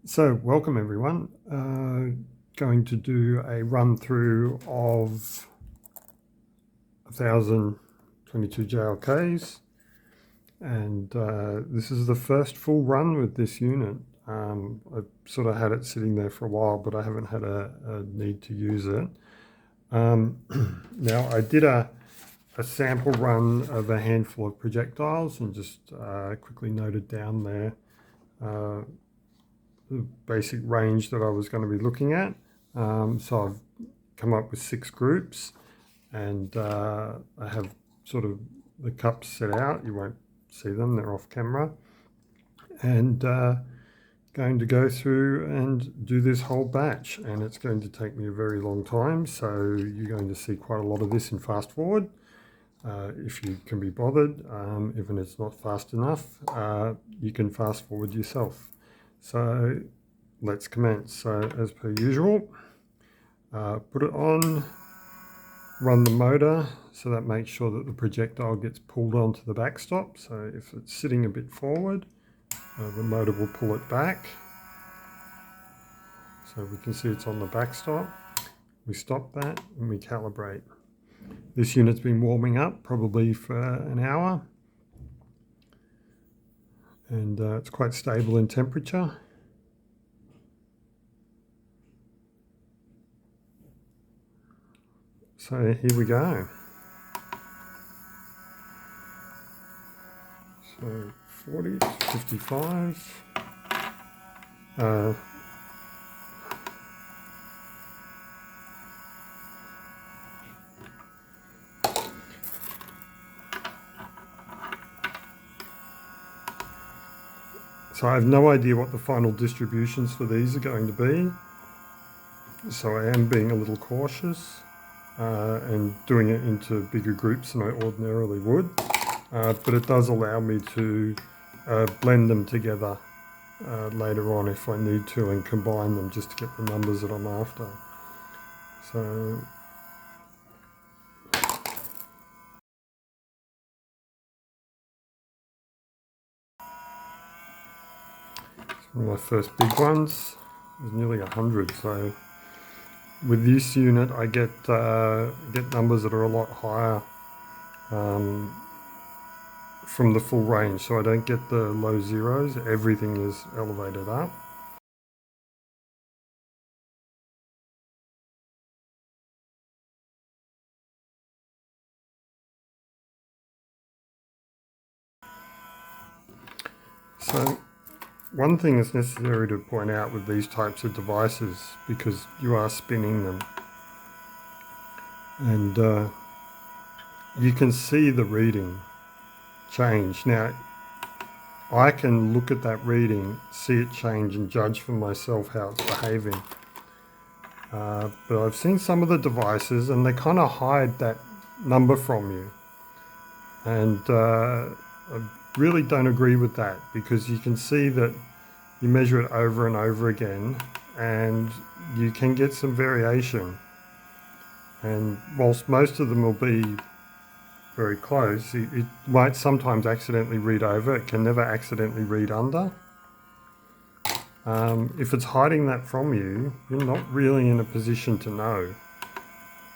So welcome everyone. Going to do a run through of 1022 JLKs, and this is the first full run with this unit. I've sort of had it sitting there for a while, but I haven't had a need to use it. Now I did a sample run of a handful of projectiles and just quickly noted down there the basic range that I was going to be looking at. So I've come up with 6 groups, and I have sort of the cups set out. You won't see them, they're off camera. And going to go through and do this whole batch, and it's going to take me a very long time, so you're going to see quite a lot of this in fast forward. If you can be bothered, even if it's not fast enough, you can fast forward yourself. So let's commence. So as per usual, put it on, run the motor, so that makes sure that the projectile gets pulled onto the backstop. So if it's sitting a bit forward, the motor will pull it back. So we can see it's on the backstop. We stop that and we calibrate. This unit's been warming up probably for an hour, and it's quite stable in temperature. So here we go. So 40, 55. So I have no idea what the final distributions for these are going to be. So I am being a little cautious and doing it into bigger groups than I ordinarily would. But it does allow me to blend them together later on if I need to, and combine them just to get the numbers that I'm after. So one of my first big ones is nearly 100. So with this unit, I get numbers that are a lot higher from the full range. So I don't get the low zeros. Everything is elevated up. So one thing that's necessary to point out with these types of devices, because you are spinning them, and you can see the reading change. Now, I can look at that reading, see it change, and judge for myself how it's behaving. But I've seen some of the devices, and they kind of hide that number from you. And I really don't agree with that, because you can see that you measure it over and over again, and you can get some variation. And whilst most of them will be very close, it might sometimes accidentally read over. It can never accidentally read under. If it's hiding that from you, you're not really in a position to know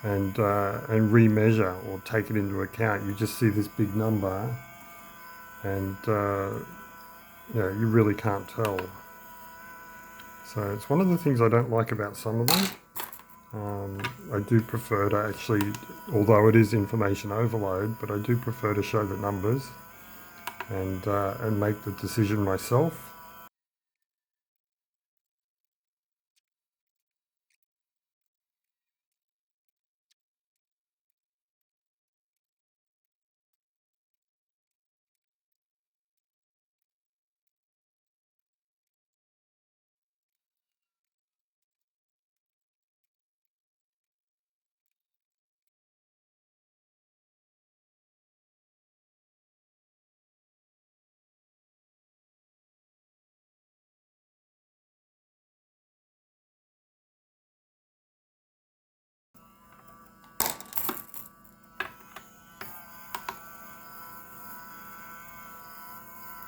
and remeasure or take it into account. You just see this big number, and you really can't tell. So it's one of the things I don't like about some of them. I do prefer to actually, although it is information overload, but I do prefer to show the numbers and make the decision myself.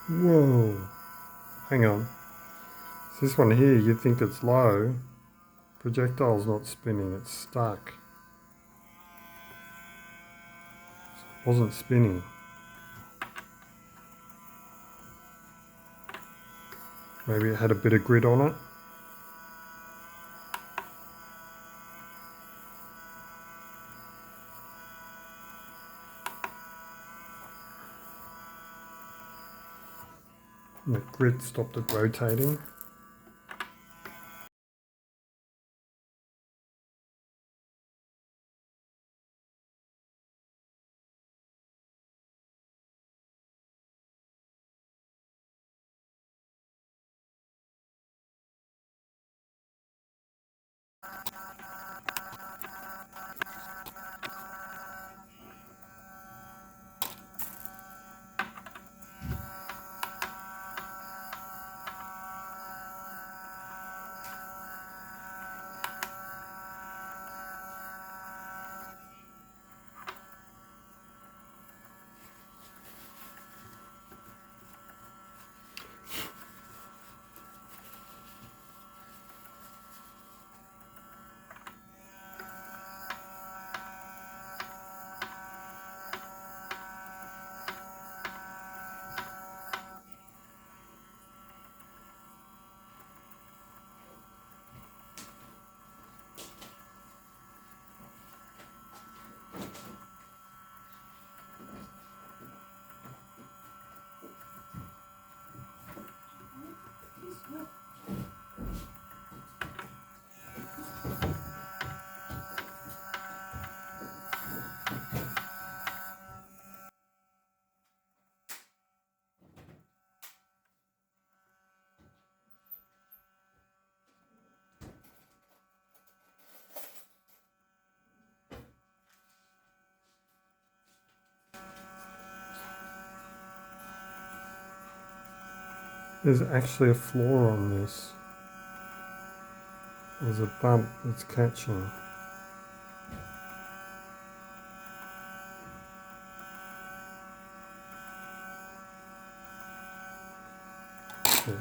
Whoa, hang on. This one here, you'd think it's low. Projectile's not spinning, it's stuck. It wasn't spinning. Maybe it had a bit of grit on it. And the grit stopped it rotating. There's actually a flaw on this. There's a bump that's catching. Okay.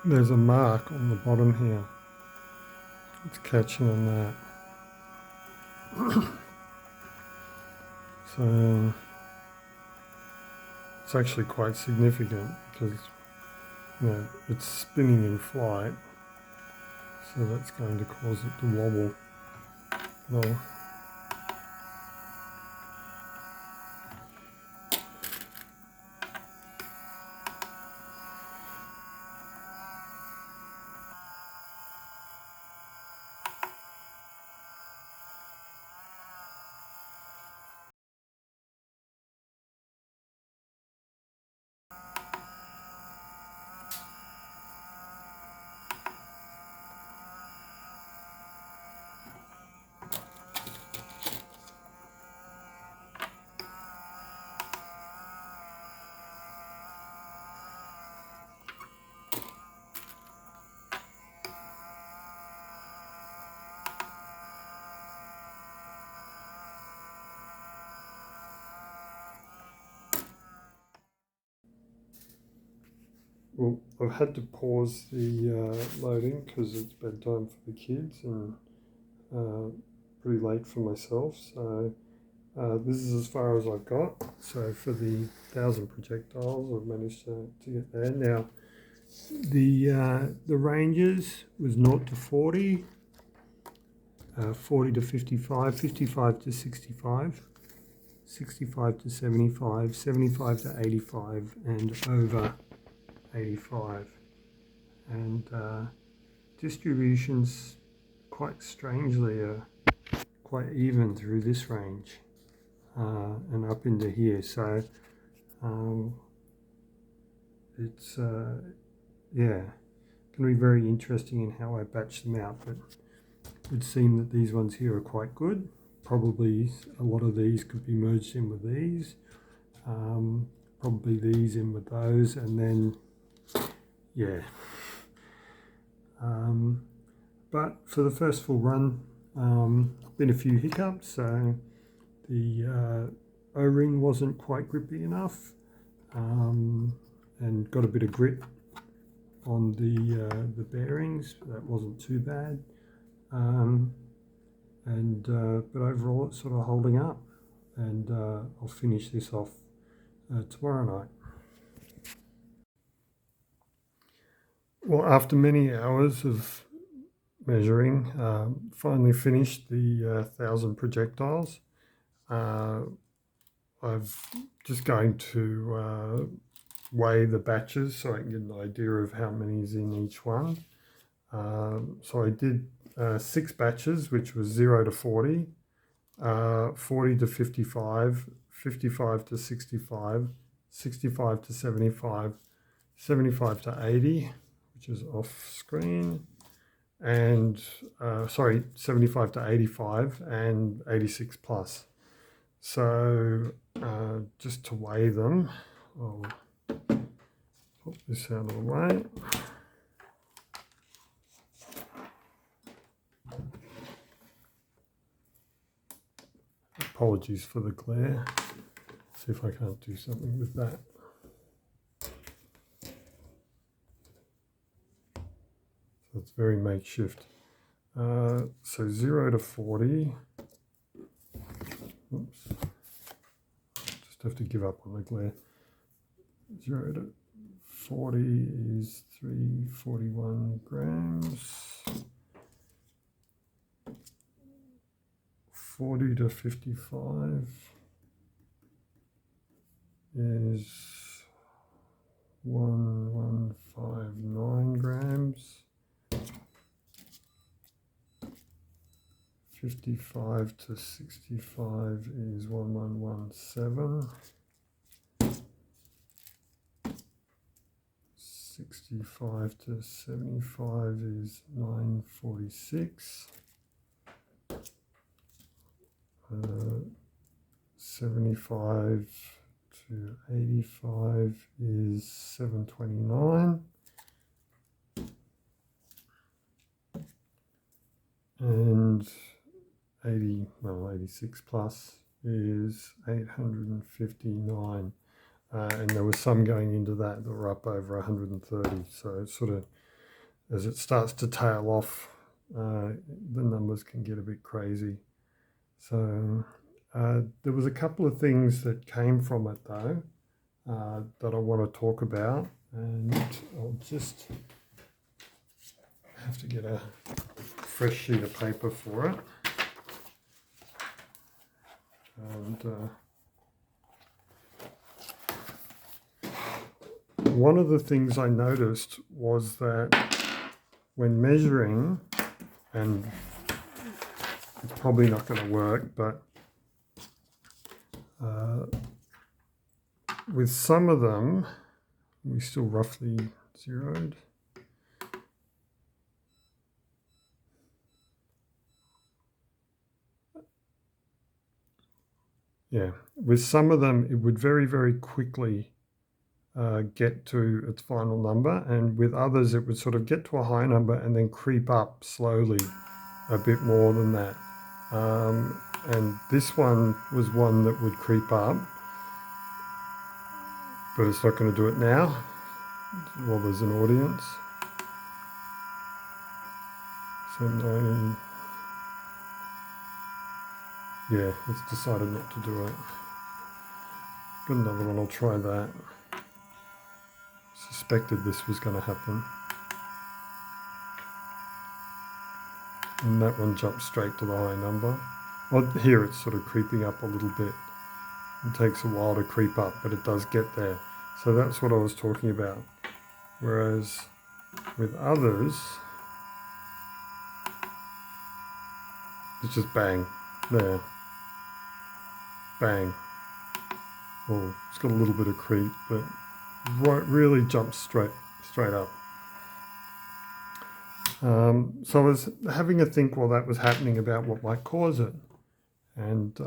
There's a mark on the bottom here. It's catching on that. So it's actually quite significant because it's spinning in flight, so that's going to cause it to wobble. Well, Well, I've had to pause the loading because it's bedtime for the kids and pretty late for myself. So this is as far as I've got. So for the 1,000 projectiles, I've managed to get there. Now, The ranges was 0 to 40, 40 to 55, 55 to 65, 65 to 75, 75 to 85, and over 85. And distributions, quite strangely, are quite even through this range and up into here. So it's yeah, going to be very interesting in how I batch them out, but it would seem that these ones here are quite good. Probably a lot of these could be merged in with these, probably these in with those, and then yeah. But for the first full run, been a few hiccups. So the O-ring wasn't quite grippy enough, and got a bit of grip on the bearings. That wasn't too bad, but overall it's sort of holding up, and I'll finish this off tomorrow night. Well, after many hours of measuring, finally finished the 1,000 projectiles. I'm just going to weigh the batches so I can get an idea of how many is in each one. So I did 6 batches, which was 0 to 40, 40 to 55, 55 to 65, 65 to 75, 75 to 80, which is off screen, and 75 to 85 and 86 plus. So just to weigh them, I'll put this out of the way. Apologies for the glare. See if I can't do something with that. So it's very makeshift. So 0 to 40. Oops. Just have to give up on the glare. 0 to 40 is 341 grams. 40 to 55 is 1159 grams. 55 to 65 is 1117. 65 to 75 is 946. 75 to 85 is 729. And 86 plus is 859. And there was some going into that were up over 130. So it's sort of, as it starts to tail off, the numbers can get a bit crazy. So there was a couple of things that came from it though that I want to talk about, and I'll just have to get a fresh sheet of paper for it. And one of the things I noticed was that when measuring, and it's probably not going to work, but with some of them, we still roughly zeroed. Yeah, with some of them, it would very, very quickly get to its final number, and with others, it would sort of get to a high number and then creep up slowly a bit more than that. And this one was one that would creep up, but it's not going to do it now while there's an audience. So 90, yeah, it's decided not to do it. Got another one, I'll try that. suspected this was going to happen. And that one jumped straight to the high number. Well, here it's sort of creeping up a little bit. It takes a while to creep up, but it does get there. So that's what I was talking about. Whereas with others, it's just bang, there, bang. Oh, it's got a little bit of creep, but really jumps straight up. So I was having a think while that was happening about what might cause it. And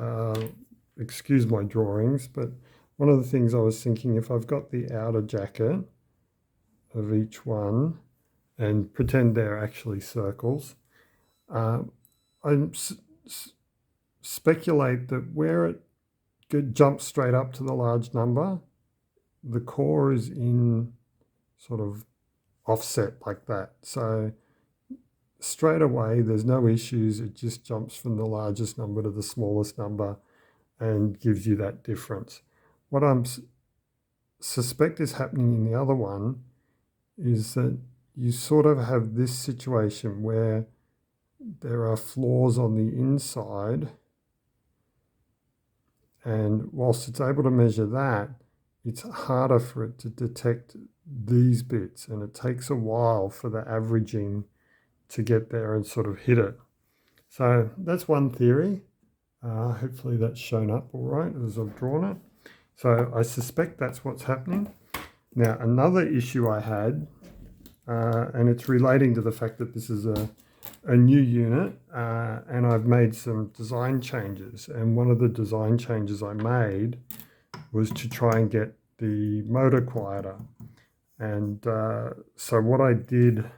excuse my drawings, but one of the things I was thinking, if I've got the outer jacket of each one and pretend they're actually circles, I speculate that where it jumps straight up to the large number, the core is in sort of offset like that. So straight away, there's no issues. It just jumps from the largest number to the smallest number and gives you that difference. What I suspect is happening in the other one is that you sort of have this situation where there are flaws on the inside, and whilst it's able to measure that, it's harder for it to detect these bits, and it takes a while for the averaging to get there and sort of hit it. So that's one theory. Hopefully that's shown up all right as I've drawn it. So I suspect that's what's happening. Now another issue I had, and it's relating to the fact that this is a new unit, and I've made some design changes. And one of the design changes I made was to try and get the motor quieter. And so what I did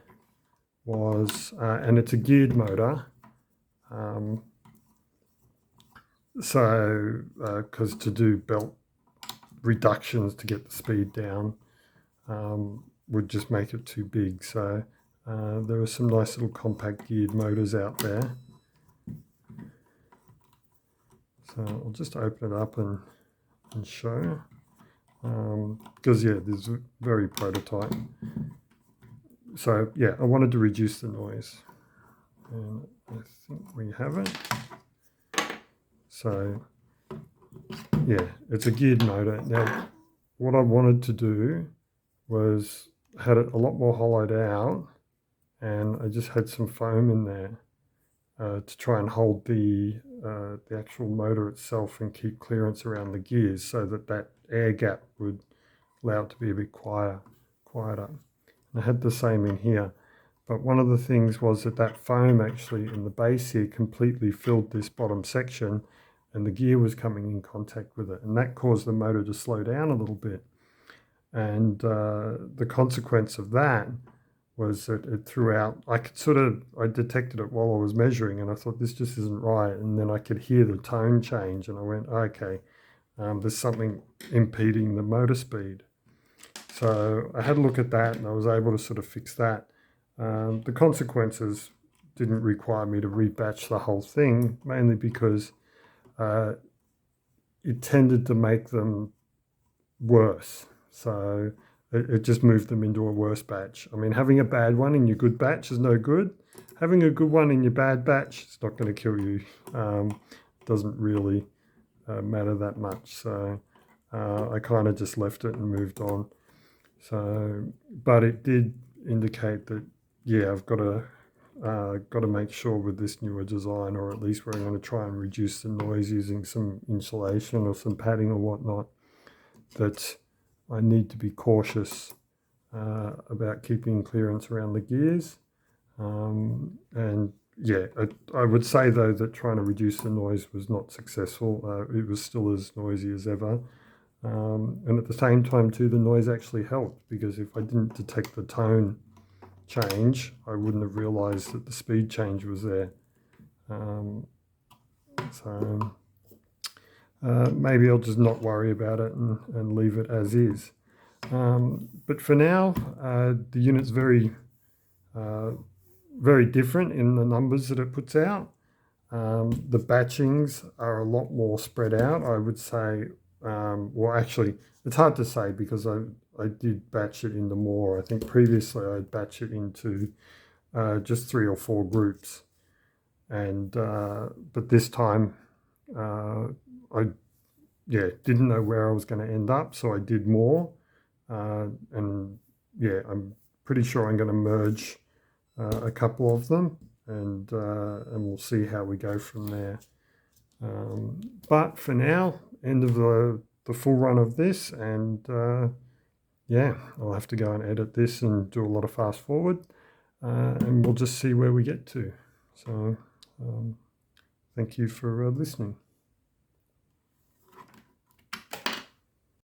was, and it's a geared motor, because to do belt reductions to get the speed down would just make it too big. So there are some nice little compact geared motors out there. So I'll just open it up and show. Because yeah, this is very prototype. So yeah, I wanted to reduce the noise, and I think we have it. So yeah, it's a geared motor. Now, what I wanted to do was had it a lot more hollowed out, and I just had some foam in there to try and hold the actual motor itself and keep clearance around the gears, so that air gap would allow it to be a bit quieter. I had the same in here, but one of the things was that foam actually in the base here completely filled this bottom section, and the gear was coming in contact with it, and that caused the motor to slow down a little bit. And the consequence of that was that it threw out, I detected it while I was measuring, and I thought this just isn't right, and then I could hear the tone change, and I went, okay, there's something impeding the motor speed. So I had a look at that, and I was able to sort of fix that. The consequences didn't require me to rebatch the whole thing, mainly because it tended to make them worse. So it just moved them into a worse batch. I mean, having a bad one in your good batch is no good. Having a good one in your bad batch, it's not going to kill you. Doesn't really matter that much. So I kind of just left it and moved on. So, but it did indicate that, yeah, I've got to make sure with this newer design, or at least where I'm going to try and reduce the noise using some insulation or some padding or whatnot, that I need to be cautious about keeping clearance around the gears. And yeah, I would say though that trying to reduce the noise was not successful. It was still as noisy as ever. And at the same time too, the noise actually helped, because if I didn't detect the tone change, I wouldn't have realized that the speed change was there. Maybe I'll just not worry about it and leave it as is. But for now, the unit's very different in the numbers that it puts out. The batchings are a lot more spread out, I would say. Well, actually, it's hard to say, because I did batch it into more. I think previously I'd batch it into just 3 or 4 groups, and but this time I didn't know where I was going to end up, so I did more, and I'm pretty sure I'm going to merge a couple of them, and we'll see how we go from there. But for now, end of the full run of this, and I'll have to go and edit this and do a lot of fast forward, and we'll just see where we get to. So thank you for listening.